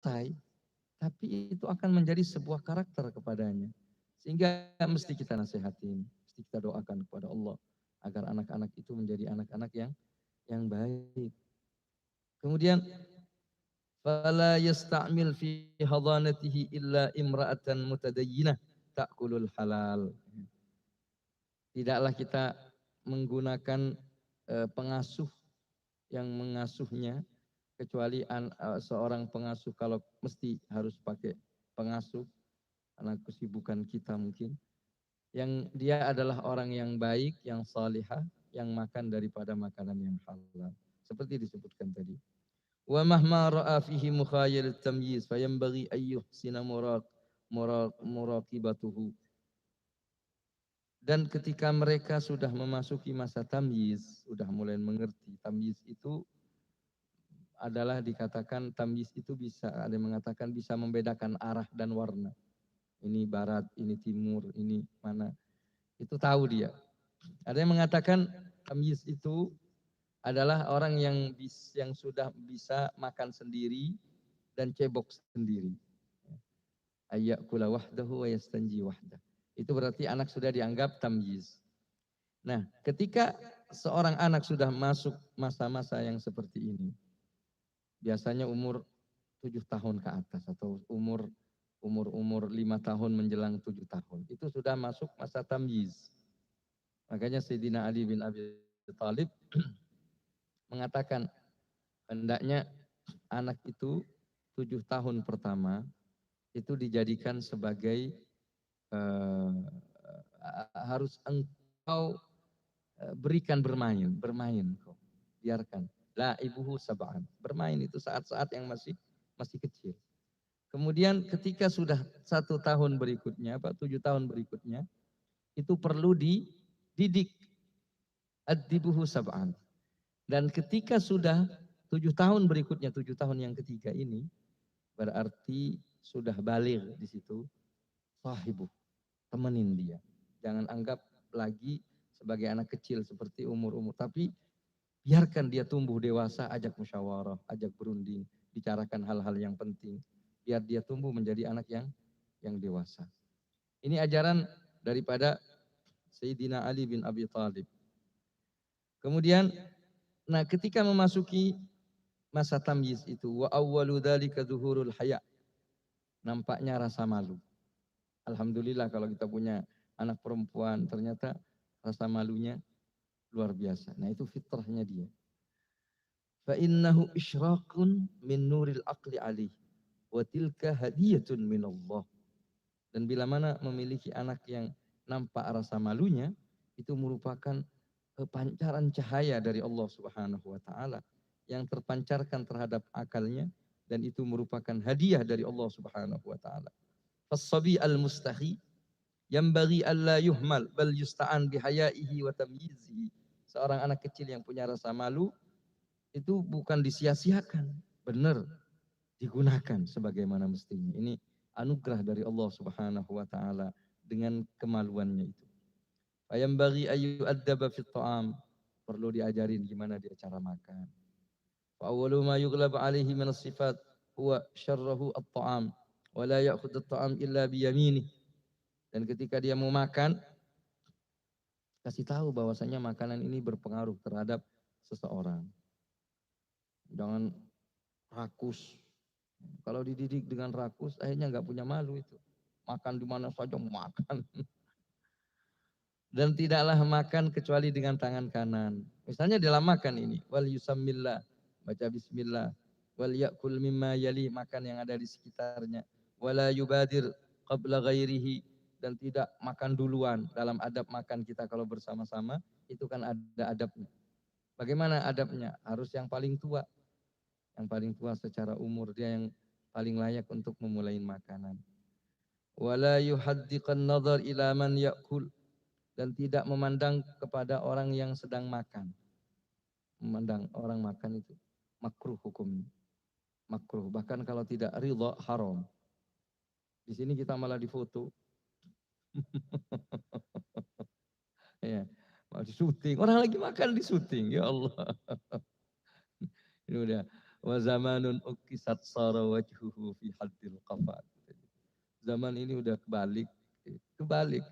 tapi itu akan menjadi sebuah karakter kepadanya. Sehingga mesti kita nasihatin, mesti kita doakan kepada Allah agar anak-anak itu menjadi anak-anak yang baik. Kemudian fala yasta'mil fi hadanatihi illa imra'atan mutadayyinah ta'kulul halal. Tidaklah kita menggunakan pengasuh yang mengasuhnya kecuali seorang pengasuh kalau mesti harus pakai pengasuh karena kesibukan kita mungkin yang dia adalah orang yang baik, yang salihah, yang makan daripada makanan yang halal. Seperti disebutkan tadi. Wa mahma ra'a fihi mukhayil tamyiz fayanbaghi ayyuhsina muraqibatuhu. Dan ketika mereka sudah memasuki masa tamyiz, sudah mulai mengerti. Tamyiz itu adalah dikatakan tamyiz itu bisa, ada yang mengatakan bisa membedakan arah dan warna. Ini barat, ini timur, ini mana. Itu tahu dia. Ada yang mengatakan tamyiz itu adalah orang yang sudah bisa makan sendiri dan cebok sendiri. Ayyakula wahdahu wa yastanji wahdah. Itu berarti anak sudah dianggap tamyiz. Nah, ketika seorang anak sudah masuk masa-masa yang seperti ini, biasanya umur 7 tahun ke atas atau umur 5 tahun menjelang 7 tahun, itu sudah masuk masa tamyiz. Makanya Sayyidina Ali bin Abi Thalib mengatakan hendaknya anak itu 7 tahun pertama itu dijadikan sebagai harus engkau berikan bermain kau. Biarkan. La ibuhu sab'an. Bermain itu saat-saat yang masih kecil. Kemudian ketika sudah 1 tahun berikutnya, 7 tahun berikutnya, itu perlu dididik. Ad-dibuhu sab'an. Dan ketika sudah 7 tahun berikutnya, 7 tahun yang ketiga ini, berarti sudah baligh di situ, sahibu, temenin dia. Jangan anggap lagi sebagai anak kecil seperti umur-umur, tapi biarkan dia tumbuh dewasa, ajak musyawarah, ajak berunding, bicarakan hal-hal yang penting. Biar dia tumbuh menjadi anak yang dewasa. Ini ajaran daripada Sayyidina Ali bin Abi Thalib. Kemudian, nah ketika memasuki masa tamyiz itu, wa awwalu dzalika zuhurul haya. Nampaknya rasa malu. Alhamdulillah kalau kita punya anak perempuan, ternyata rasa malunya luar biasa. Nah itu fitrahnya dia. Fa innahu isyraqun min nuril aqli alih. Wa tilka hadiyatun minallah. Dan bila mana memiliki anak yang nampak rasa malunya, itu merupakan pancaran cahaya dari Allah Subhanahu wa taala yang terpancarkan terhadap akalnya dan itu merupakan hadiah dari Allah Subhanahu wa taala. Fas-sabi al-mustahi yanbaghi alla yuhmal bal yusta'an bihayaihi wa tamyizihi. Seorang anak kecil yang punya rasa malu itu bukan disia-siakan, benar digunakan sebagaimana mestinya. Ini anugerah dari Allah Subhanahu wa taala dengan kemaluannya itu. Fayambaghi ayu addaba fit ta'am. Perlu diajarin gimana dia cara makan. Fa awwalu ma yughlab alaihi min as-sifat huwa syarruhu at-ta'am wa la ya'khudhu at-ta'am illa bi yaminih. Dan ketika dia mau makan, kasih tahu bahwasanya makanan ini berpengaruh terhadap seseorang. Jangan rakus. Kalau dididik dengan rakus, akhirnya nggak punya malu itu. Makan di mana saja makan. Dan tidaklah makan kecuali dengan tangan kanan. Misalnya dalam makan ini, wal yusammillah, baca bismillah, wal yakul mimma yali, makan yang ada di sekitarnya, wala yubadir qabla ghairihi, dan tidak makan duluan. Dalam adab makan kita kalau bersama-sama, itu kan ada adabnya. Bagaimana adabnya? Harus yang paling tua. Yang paling tua secara umur, dia yang paling layak untuk memulai makanan. Wala yuhaddiqan nadhar ila man yakul, dan tidak memandang kepada orang yang sedang makan. Memandang orang makan itu makruh hukumnya. Makruh. Bahkan kalau tidak ridha haram. Di sini kita malah difoto. Ya, mau di syuting. Orang lagi makan di syuting. Ya Allah. Ini udah Wa zamanun ukisat sara wajhuhu fi haddil qafat. Zaman ini udah kebalik, kebalik.